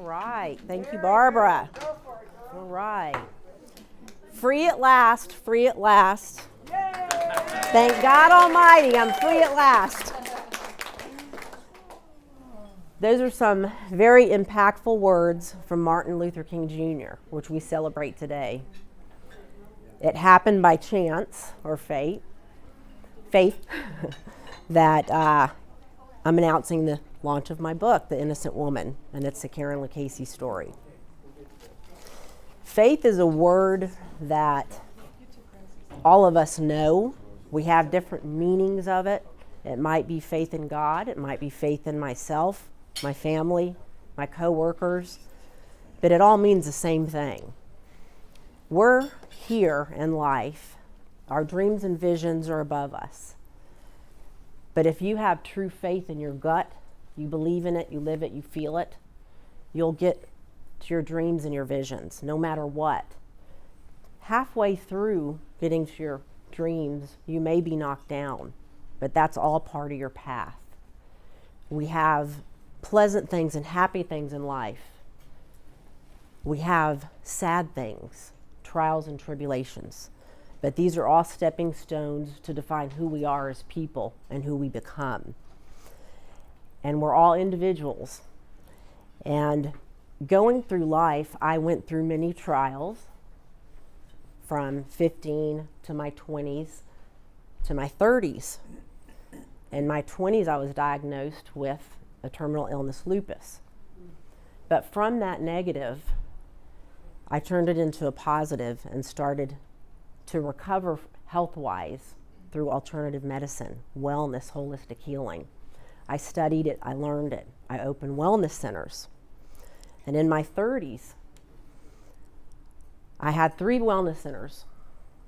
right. Thank you, Barbara. All right. Free at last, free at last. Yay! Thank God Almighty, I'm free at last. Those are some very impactful words from Martin Luther King Jr., which we celebrate today. It happened by chance or faith that I'm announcing the launch of my book, The Innocent Woman, and it's a Karen Lucchesi story. Faith is a word that all of us know. We have different meanings of it. It might be faith in God. It might be faith in myself, my family, my coworkers, but it all means the same thing. We're here in life. Our dreams and visions are above us. But if you have true faith in your gut, you believe in it, you live it, you feel it, you'll get to your dreams and your visions, no matter what. Halfway through getting to your dreams, you may be knocked down, but that's all part of your path. We have pleasant things and happy things in life. We have sad things, trials and tribulations. But these are all stepping stones to define who we are as people and who we become. And we're all individuals. And going through life, I went through many trials from 15 to my 20s to my 30s. In my 20s, I was diagnosed with a terminal illness, lupus. But from that negative, I turned it into a positive and started to recover health-wise through alternative medicine, wellness, holistic healing. I studied it, I learned it. I opened wellness centers. And in my 30s, I had 3 wellness centers.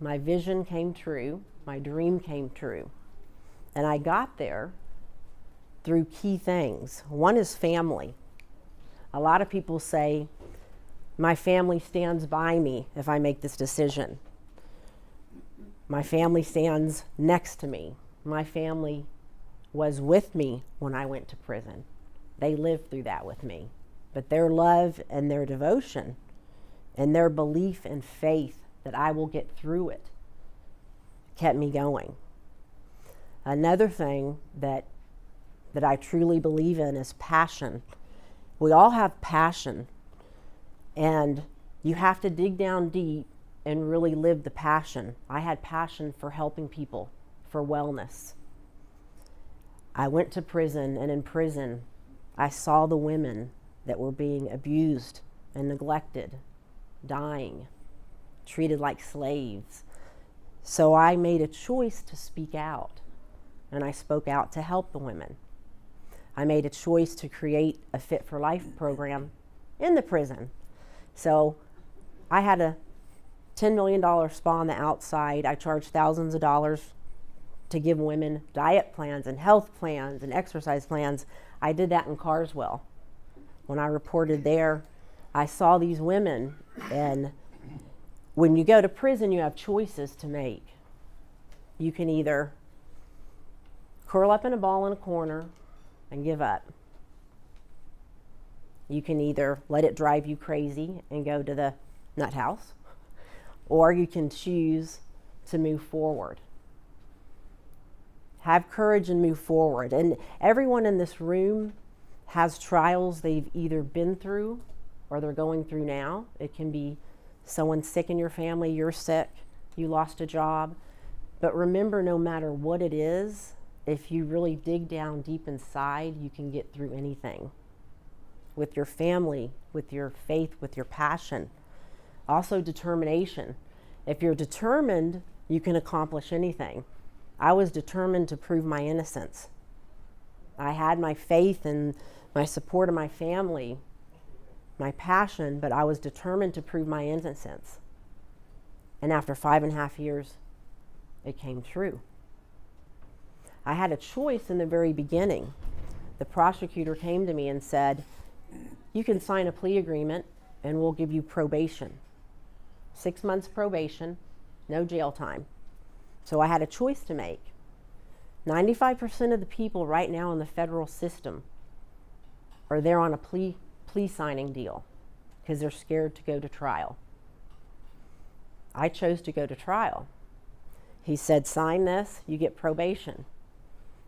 My vision came true, my dream came true. And I got there through key things. One is family. A lot of people say, my family stands by me if I make this decision. My family stands next to me. My family was with me when I went to prison. They lived through that with me. But their love and their devotion and their belief and faith that I will get through it kept me going. Another thing that I truly believe in is passion. We all have passion, and you have to dig down deep and really live the passion. I had passion for helping people, for wellness. I went to prison, and in prison, I saw the women that were being abused and neglected, dying, treated like slaves. So I made a choice to speak out, and I spoke out to help the women. I made a choice to create a Fit for Life program in the prison. So I had a $10 million spa on the outside. I charged thousands of dollars to give women diet plans and health plans and exercise plans. I did that in Carswell. When I reported there, I saw these women, and when you go to prison, you have choices to make. You can either curl up in a ball in a corner and give up. You can either let it drive you crazy and go to the nut house, or you can choose to move forward. Have courage and move forward. And everyone in this room has trials they've either been through or they're going through now. It can be someone sick in your family, you're sick, you lost a job. But remember, no matter what it is, if you really dig down deep inside, you can get through anything. With your family, with your faith, with your passion. Also determination. If you're determined, you can accomplish anything. I was determined to prove my innocence. I had my faith and my support of my family, my passion, but I was determined to prove my innocence. And after 5.5 years, it came true. I had a choice in the very beginning. The prosecutor came to me and said, you can sign a plea agreement and we'll give you probation. 6 months probation, no jail time. So I had a choice to make. 95% of the people right now in the federal system are there on a plea plea signing deal because they're scared to go to trial. I chose to go to trial. He said, sign this, you get probation.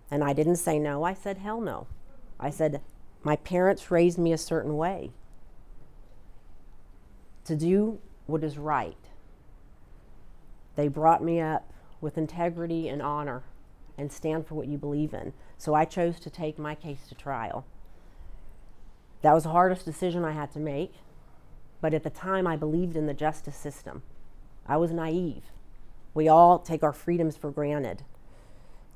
And I didn't say no, I said hell no. I said, my parents raised me a certain way to do what is right. They brought me up with integrity and honor and stand for what you believe in. So I chose to take my case to trial. That was the hardest decision I had to make, but at the time I believed in the justice system. I was naive. We all take our freedoms for granted.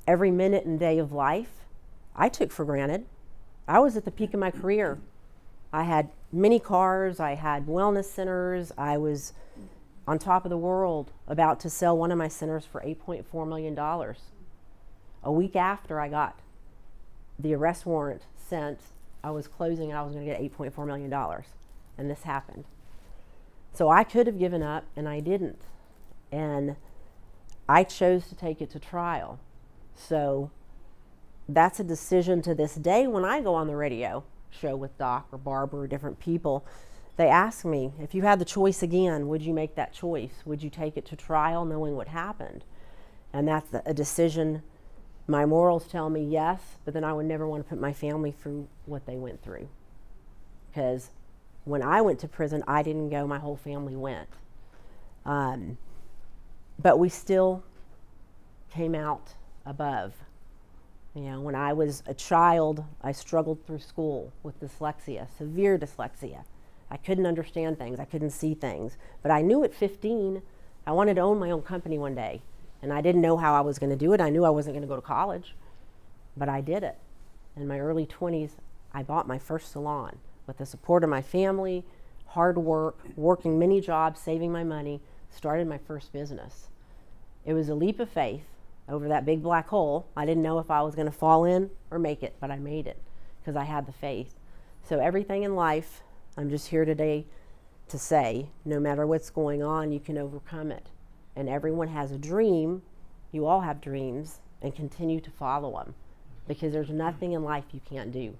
Every minute and day of life, I took for granted. I was at the peak of my career. I had many cars, I had wellness centers, I was on top of the world, about to sell one of my centers for $8.4 million. A week after I got the arrest warrant sent, I was closing and I was going to get $8.4 million. And this happened. So I could have given up and I didn't. And I chose to take it to trial. So that's a decision to this day. When I go on the radio show with Doc or Barbara or different people, they ask me, if you had the choice again, would you make that choice? Would you take it to trial knowing what happened? And that's a decision. My morals tell me yes, but then I would never want to put my family through what they went through. Because when I went to prison, I didn't go, my whole family went. But we still came out above. You know, when I was a child, I struggled through school with dyslexia, severe dyslexia. I couldn't understand things, I couldn't see things. But I knew at 15, I wanted to own my own company one day. And I didn't know how I was going to do it. I knew I wasn't going to go to college, but I did it. In my early 20s, I bought my first salon with the support of my family, hard work, working many jobs, saving my money, started my first business. It was a leap of faith over that big black hole. I didn't know if I was going to fall in or make it, but I made it because I had the faith. So everything in life, I'm just here today to say, no matter what's going on, you can overcome it. And everyone has a dream. You all have dreams, and continue to follow them because there's nothing in life you can't do.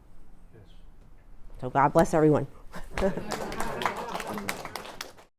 Yes. So God bless everyone.